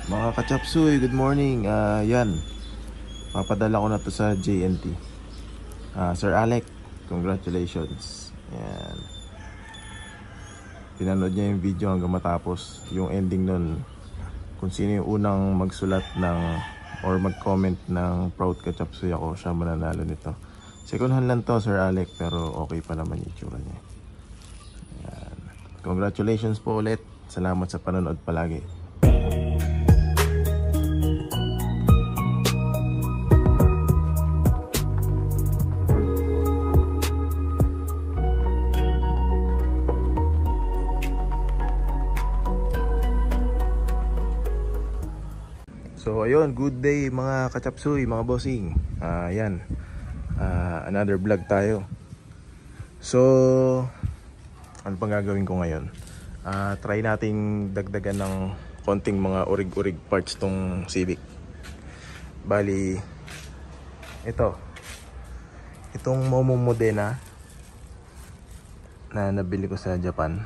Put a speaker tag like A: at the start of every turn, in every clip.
A: Mga kachapsuy, good morning. Yan, papadala ko na to sa JNT. Sir Alec, congratulations. Yan, pinanood niya yung video hanggang matapos. Yung ending nun, kung sino yung unang magsulat ng or mag-comment ng proud kachapsuy ako, siya mananalo nito. Second hand lang to, Sir Alec, pero okay pa naman yung itsura niya. Yan. Congratulations po ulit. Salamat sa panonood palagi. So ayun, good day mga kachapsuy, mga bossing. Yan, another vlog tayo. So ano pang gagawin ko ngayon? Try nating dagdagan ng konting mga urig-urig parts tong Civic. Bali, itong Momo Modena na nabili ko sa Japan.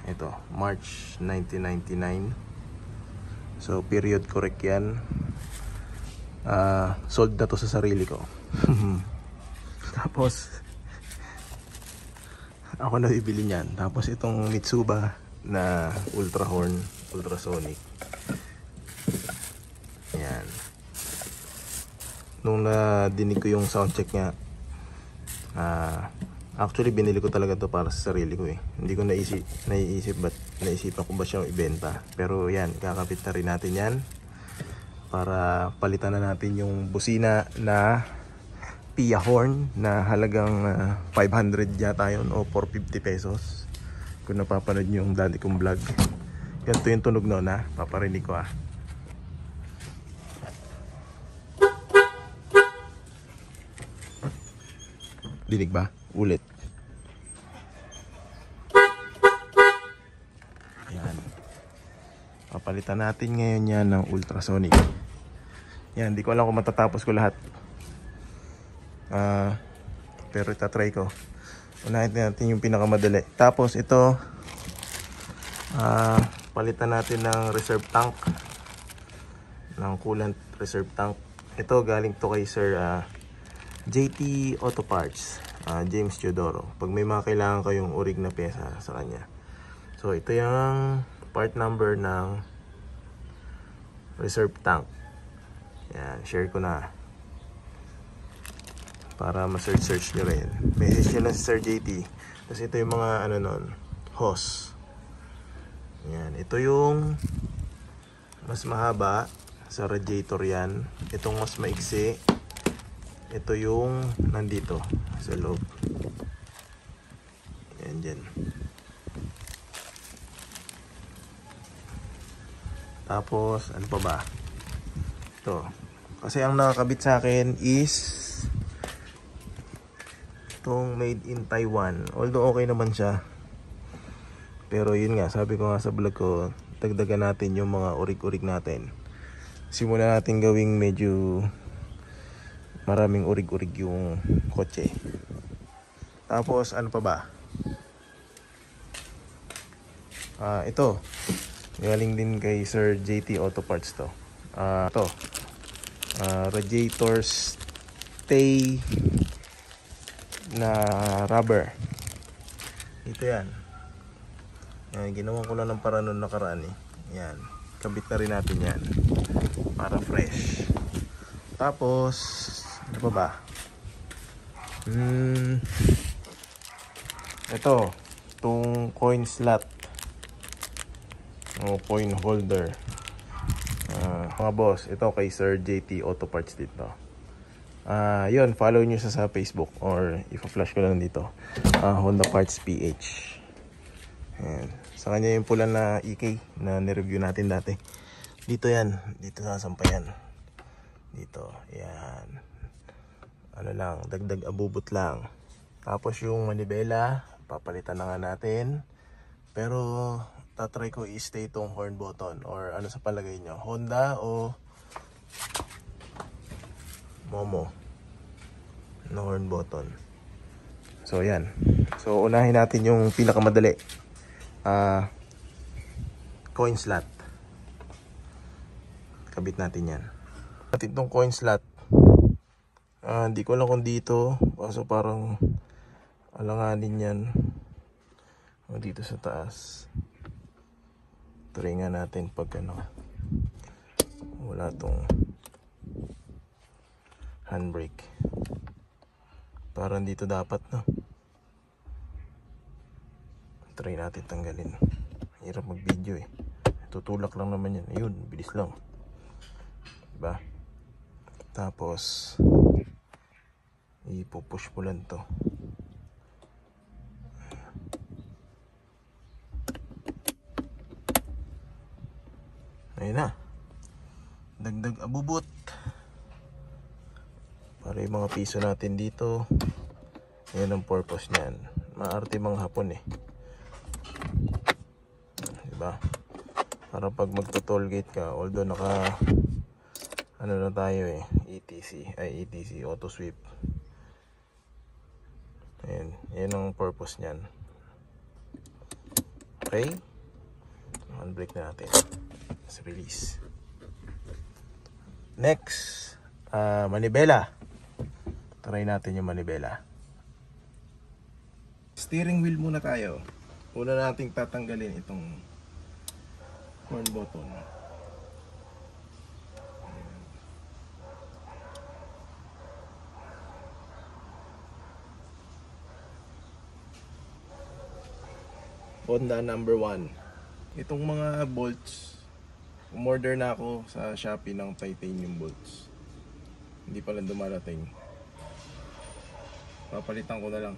A: Ito, March 1999. So period correct yan. Sold na to sa sarili ko. Tapos ako na bibili niyan. Tapos itong Mitsuba na Ultrahorn, ultrasonic. Yan. Nung nadinig ko yung sound check niya, actually binili ko talaga to para sa sarili ko eh. Hindi ko naiisip ba't naisipan ko ba siyang ibenta. Pero yan, kakapit na rin natin yan para palitan na natin yung busina na Pia horn na halagang 500 yata yun o 450 pesos. Kung napapanood nyo yung dati kong vlog, ganito yung tunog noon ha, paparinig ko ha. Dinig ba? Ulit. Yan. Papalitan natin ngayon yan ng ultrasonic. Yan, hindi ko alam kung matatapos ko lahat. Pero itatry ko. Unahin natin yung pinakamadali. Tapos ito, palitan natin ng reserve tank, ng coolant reserve tank. Ito galing to kay Sir JT Auto Parts, James Teodoro. Pag may mga kailangan kayong urig na pyesa sa kanya. So ito yung part number ng reserve tank. Yan, share ko na para ma-search nyo rin. Message nyo lang si Sir JT. Tapos ito yung mga ano nun, hose. Yan, ito yung mas mahaba sa radiator yan. Itong mas maiksi, ito yung nandito sa loob. Yan dyan. Tapos ano pa ba? Ito. Kasi ang nakakabit sa akin is itong made in Taiwan. Although okay naman siya, pero yun nga, sabi ko nga sa vlog ko, dagdagan natin yung mga urig-urig natin. Simulan natin gawing medyo maraming urig-urig yung kotse. Tapos ano pa ba? Ito galing din kay Sir JT Auto Parts to. Ito radiator stay na rubber. Ito yan. Yan, ginawa ko lang ng para noon nakaraan eh. Yan, kabit na rin natin yan para fresh. Tapos ano pa ba? Ito, itong coin slot o coin holder. Mga boss, ito kay Sir JT Auto Parts dito. Yun, follow nyo siya sa Facebook or ipa-flash ko lang dito. Honda Parts PH. Ayan. Sa kanya yung pula na EK na nireview natin dati. Dito yan, dito sa sampayan. Dito, yan. Ano lang, dagdag abubot lang. Tapos yung manibela, papalitan na nga natin. Pero tatry ko i-stay itong horn button or ano sa palagay nyo, Honda o Momo na horn button. So yan. So unahin natin yung pinakamadali, coin slot. kabit natin yan. Natin itong coin slot. Hindi ko alam kung dito, kaso parang alanganin yan. O dito sa taas. Try nga natin pag ano, wala tong handbrake. Parang dito dapat, no? Try natin tanggalin. Hirap mag video eh. Tutulak lang naman yan. Ayun, bilis lang. Diba? Tapos ipupush mo lang to. Ayun na. Dagdag abubot para yung mga piso natin dito. Yan ang purpose niyan. Maarte mga Hapon eh. Diba? Para pag magto-toll gate ka, although naka ano na tayo eh, ETC auto sweep. Ayan, yan ang purpose niyan. Okay, handbrake na natin. Let's release. Next, manibela. Try natin yung manibela. Steering wheel muna tayo. Una nating tatanggalin itong horn button. Honda number 1. Itong mga bolts, umorder na ako sa Shopee ng titanium bolts. Hindi pa lang dumarating. Papalitan ko na lang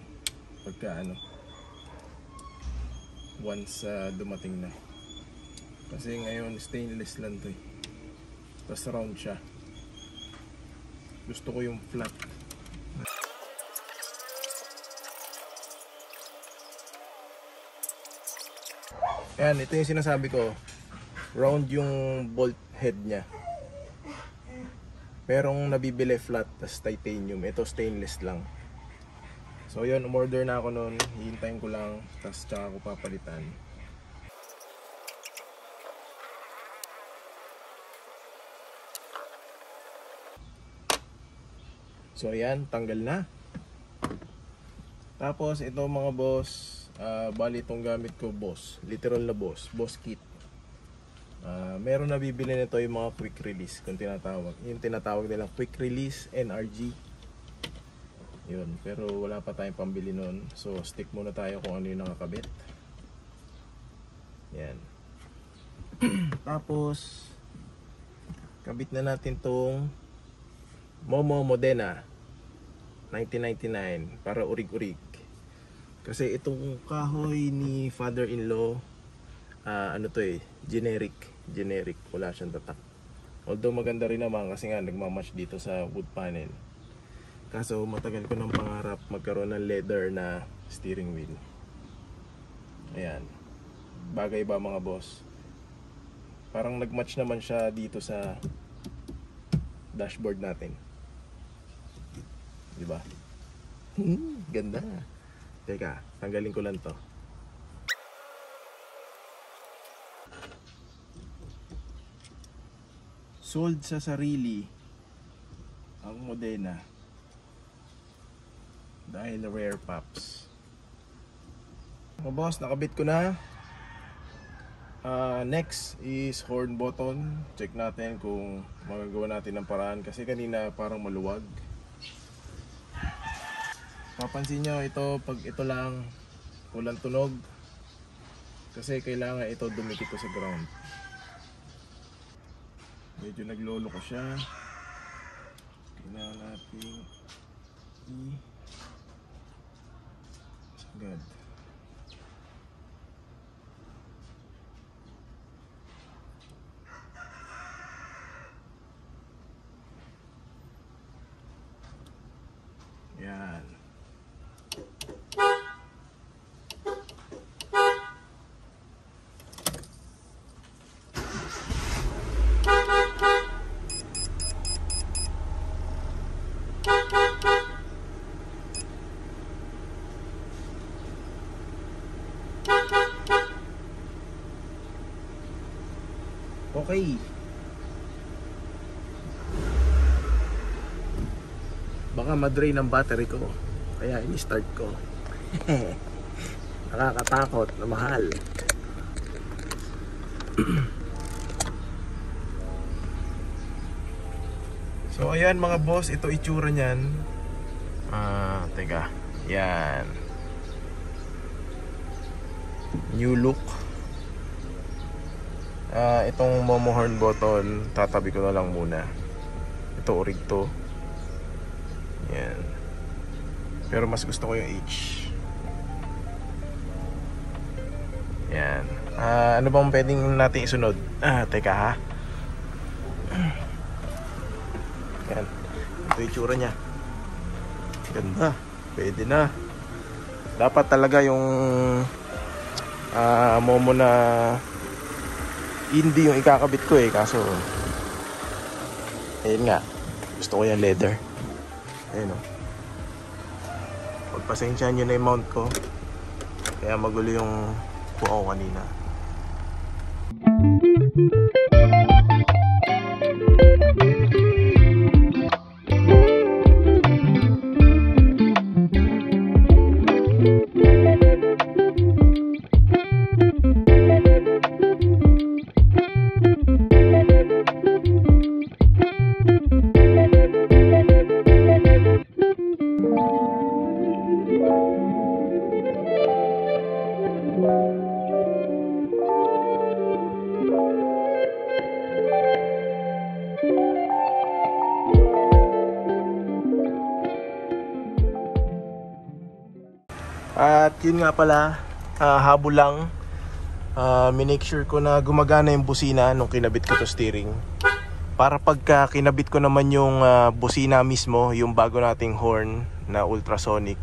A: pagka ano, once dumating na. Kasi ngayon stainless lang to eh. Tapos round siya. Gusto ko yung flat. Ayan, ito yung sinasabi ko. Round yung bolt head niya. Merong nabibili flat, tas titanium. Ito stainless lang. So yun, umorder na ako noon. Hihintayin ko lang, tas tsaka ko papalitan. So ayan, tanggal na. Tapos ito mga boss, bali itong gamit ko boss, literal na boss kit. Meron na bibili nito yung mga quick release kung tinatawag. Yung tinatawag nilang quick release NRG. Yun, pero wala pa tayong pambili nun. So stick muna tayo kung ano yung nakakabit. Yan. Tapos kabit na natin tong Momo Modena 1999 para urig-urig. Kasi itong kahoy ni father-in-law, ano to eh, generic, wala siyang tatak. Although maganda rin naman kasi nga nagmamatch dito sa wood panel. Kaso matagal ko ng pangarap magkaroon ng leather na steering wheel. Ayan, bagay ba mga boss? Parang nagmatch naman siya dito sa dashboard natin, diba? Ganda. Teka, tanggalin ko lang to. Sold sa sarili ang Modena dahil rare pops. Mga boss, nakabit ko na. Next is horn button. Check natin kung magagawa natin ng paraan kasi kanina parang maluwag. Papansin nyo ito, pag ito lang walang tunog kasi kailangan ito dumikit ko sa ground. Medyo naglolo ko siya. Kailangan natin sagad. Yan. Okay. baka ma-drain ang battery ko. Kaya ini-start ko. Nakakatakot na mahal. So ayan mga boss, ito itsura niyan. Teka. Yan. New look. Itong Momo horn button, tatabi ko na lang muna. Ito orig to. Yan. Pero mas gusto ko yung H. Yan. Ano bang pwedeng natin isunod? Teka ha. Yan. Ito yung itsura niya. Ganda. Pwede na. Dapat talaga yung Momo na hindi yung ikakabit ko eh. Kaso ayun nga. Gusto ko yung leather. Ayun o. Pagpasensyahan nyo na yung mount ko. Kaya magulo yung kuha ko kanina. At yun nga pala, habol lang. Minake sure ko na gumagana yung busina nung kinabit ko to steering. Para pagka kinabit ko naman yung busina mismo, yung bago nating horn na ultrasonic,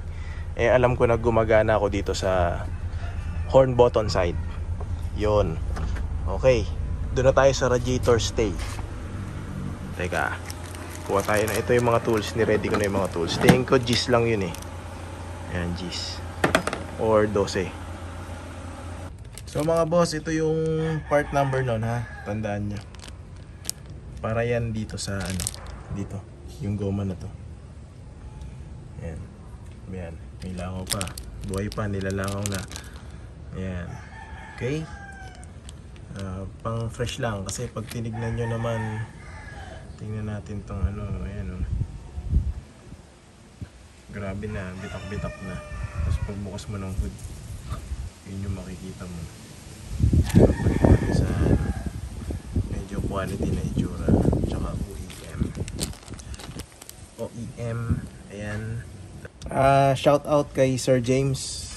A: eh alam ko na gumagana ako dito sa horn button side. Yun. Okay, doon na tayo sa radiator stay. Teka, kuha tayo na. Ito yung mga tools, ni-ready ko na yung mga tools. Tingin ko G's lang yun eh. Ayan, G's or 12. So mga boss, ito yung part number nun ha. Tandaan nyo. Para yan dito sa ano, dito. Yung goma na to. Ayan. Ayan. May langaw pa. Buhay pa, nilalangaw na. Ayan. Okay. Pang fresh lang. Kasi pag tinignan nyo naman, tingnan natin tong ano. Ayan o. Grabe na. Bitak-bitak na. Tapos pagbukas mo ng hood, yun yung makikita mo. Sa medyo quality na itsura. Tsaka OEM. Ayan. Shout out kay Sir James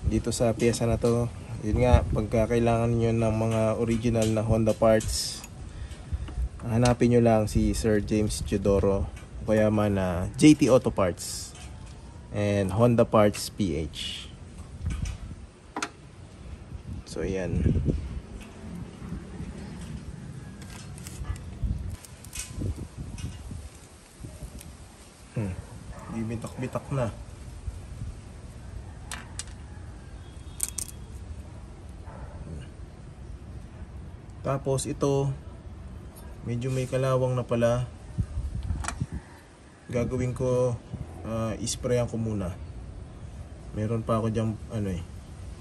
A: dito sa piyesa na to. Yun nga, pagka kailangan nyo ng mga original na Honda parts, hanapin nyo lang si Sir James Teodoro, kaya man na JT Auto Parts and Honda Parts PH. So yan. Bibitak-bitak na. Tapos ito, medyo may kalawang na pala. Gagawin ko, isprayan ko muna. Meron pa ako dyan, ano eh,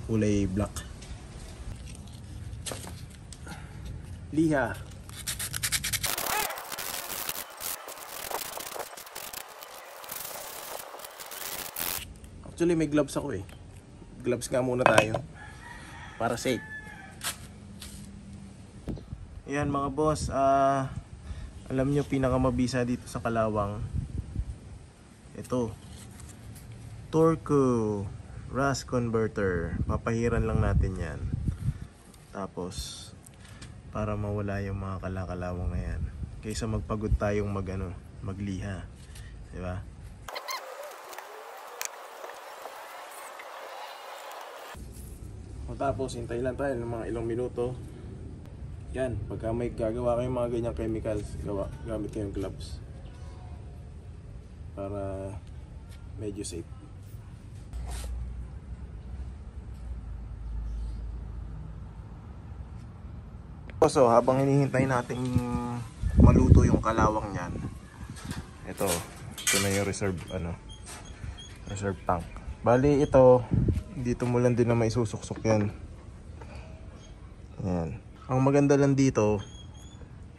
A: kulay black. Liha. Actually may gloves ako eh. Gloves nga muna tayo para safe. Ayan mga boss, alam nyo pinakamabisa dito sa Kalawang, ito Torco Rust Converter. Papahiran lang natin yan. Tapos para mawala yung mga kalakalawang na yan, kaysa magpagod tayong magliha, diba? Tapos hintay lang tayo ng mga ilang minuto. Yan, pagka may gagawa kayong mga ganyang chemicals, gamit kayong gloves para medyo safe. So habang hinihintay natin maluto yung kalawang niyan, ito ito na yung reserve reserve tank. Bali ito, dito mo lang din na maisusuksok yan. Ayan. Ang maganda lang dito,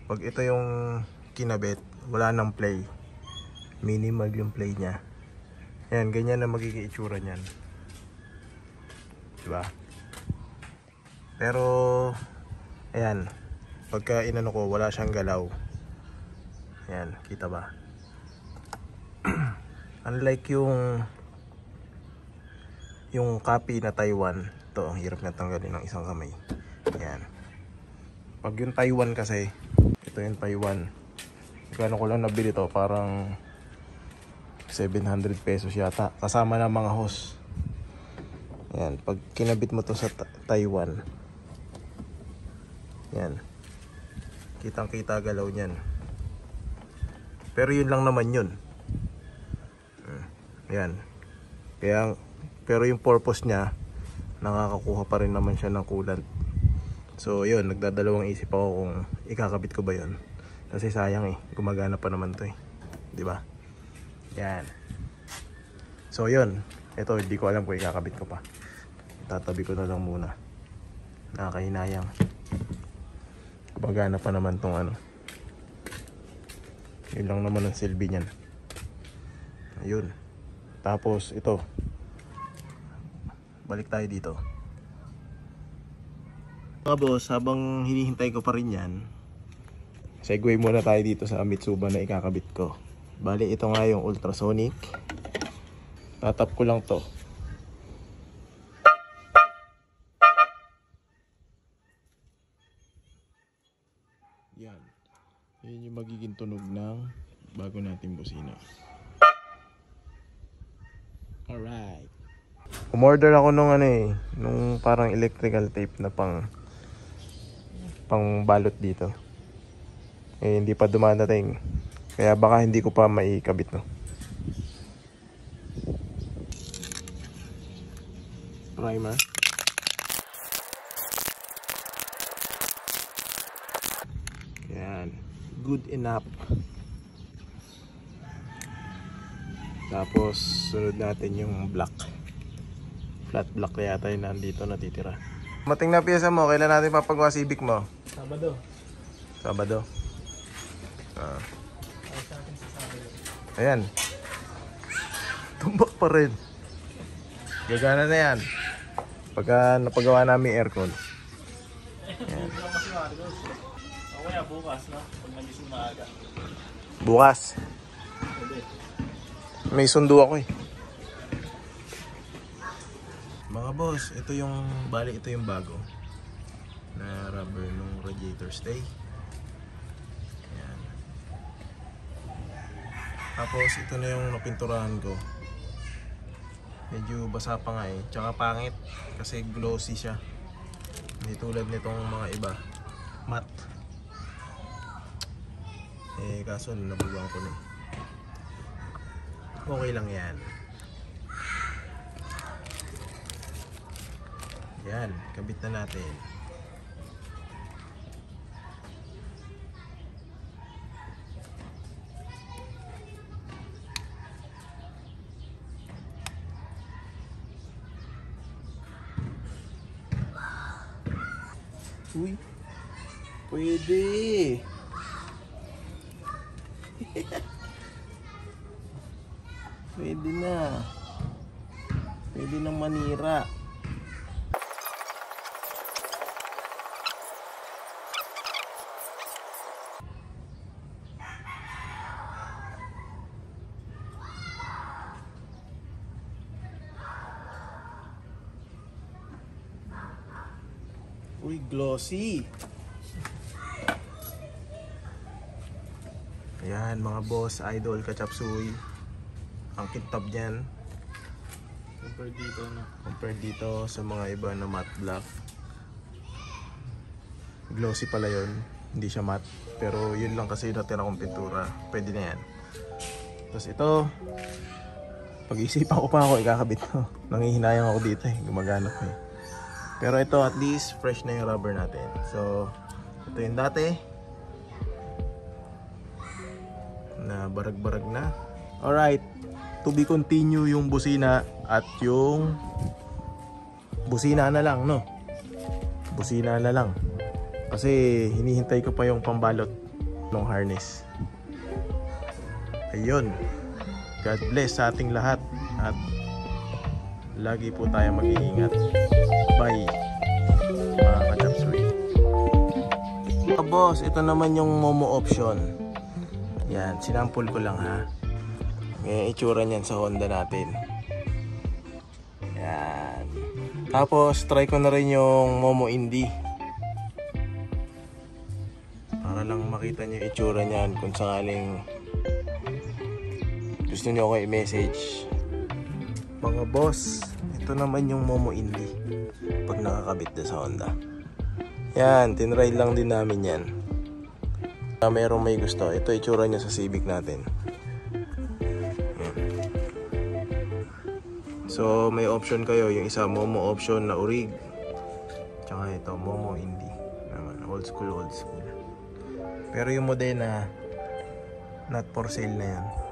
A: pag ito yung kinabit, wala nang play. Minimal yung play niya. Ayan, ganyan na magiging itsura niyan. Diba? Pero, ayan, pagka inano ko, wala siyang galaw. Ayan, kita ba? Unlike yung copy na Taiwan, ito ang hirap na tanggalin ng isang kamay. Ayan. Pag yung Taiwan kasi, ito yung Taiwan. Gano'n ko lang nabili to, parang 700 pesos yata. Kasama ng mga hose. Ayan, pag kinabit mo to sa Taiwan, ayan, kitang kita galaw nyan. Pero yun lang naman yun. Ayan. Kaya, pero yung purpose niya, nakakakuha pa rin naman siya ng coolant. So yun, nagdadalawang isip ako kung ikakabit ko ba yun. Kasi sayang gumagana pa naman to diba? Yan. So yun, ito hindi ko alam kung ikakabit ko pa. Tatabi ko na lang muna. Nakakahinayang. Gumagana pa naman tong yun lang naman ang silbi niyan. Ayun. Tapos ito, balik tayo dito. Mga boss, habang hinihintay ko pa rin yan, segue muna tayo dito sa Mitsuba na ikakabit ko. Bali, ito nga yung ultrasonic. Tatap ko lang to. Yan. Yan yung magiging tunog ng bago natin busina. Alright. Umorder ako nung nung parang electrical tape na pang balot dito. Hindi pa dumadating. Kaya baka hindi ko pa maikabit Primer. Yan. Good enough. Tapos sunod natin yung black. Flat black na yata yung nandito natitira. Mating na piyesa mo, kailan natin papagawa Civic mo?
B: Sabado.
A: Sabado. Ayan. Tumbak pa rin. Gagana na yan. Pagka napagawa namin aircon. Ayan.
B: Kaya bukas na, pag nagising maaga.
A: Bukas. May sundo ako Mga boss, ito yung bago na rubber ng radiator stay. Ayan. Tapos ito na yung napinturahan ko. Medyo basa pa nga tsaka pangit kasi glossy siya. Hindi tulad nitong mga iba, matte. Kaso nabuwang ko na Okay lang yan. Yan, kabit na natin. Uy, pwede. Pwede na. Pwede nang manira. Uy, glossy. Ayan mga boss, idol, kachapsuy. Ang kintab niyan. Compared dito sa mga iba na matte black. Glossy pala yun. Hindi siya matte. Pero yun lang kasi natira kong pintura. Pwede na yan. Tapos ito, pag-isipan ko pa ako ikakabit ko. Nangihinayang ako dito Gumagana ko Pero ito at least fresh na yung rubber natin. So, ito yung dati na barag-barag na. Alright, to be continue yung busina at yung busina na lang, no? Busina na lang. Kasi hinihintay ko pa yung pambalot ng harness. Ayun. God bless sa ating lahat at lagi po tayo mag-iingat. Bye mga ka-chapsuey. Boss, ito naman yung Momo option. Yan, sinampol ko lang ha. May itsura niyan sa Honda natin. Yan. Tapos try ko na rin yung Momo Indie. Para lang makita niyo yung itsura niyan kung sakaling gusto niyo ako i-message. Mga boss, ito naman yung Momo Indie pag nakakabit na sa Honda. Yan, tinry lang din namin yan. Merong may gusto. Ito itsura niya sa Civic natin. Yan. So may option kayo. Yung isa Momo option na Orig. Tsaka ito Momo Indie naman, old school. Pero yung Modena not for sale na yan.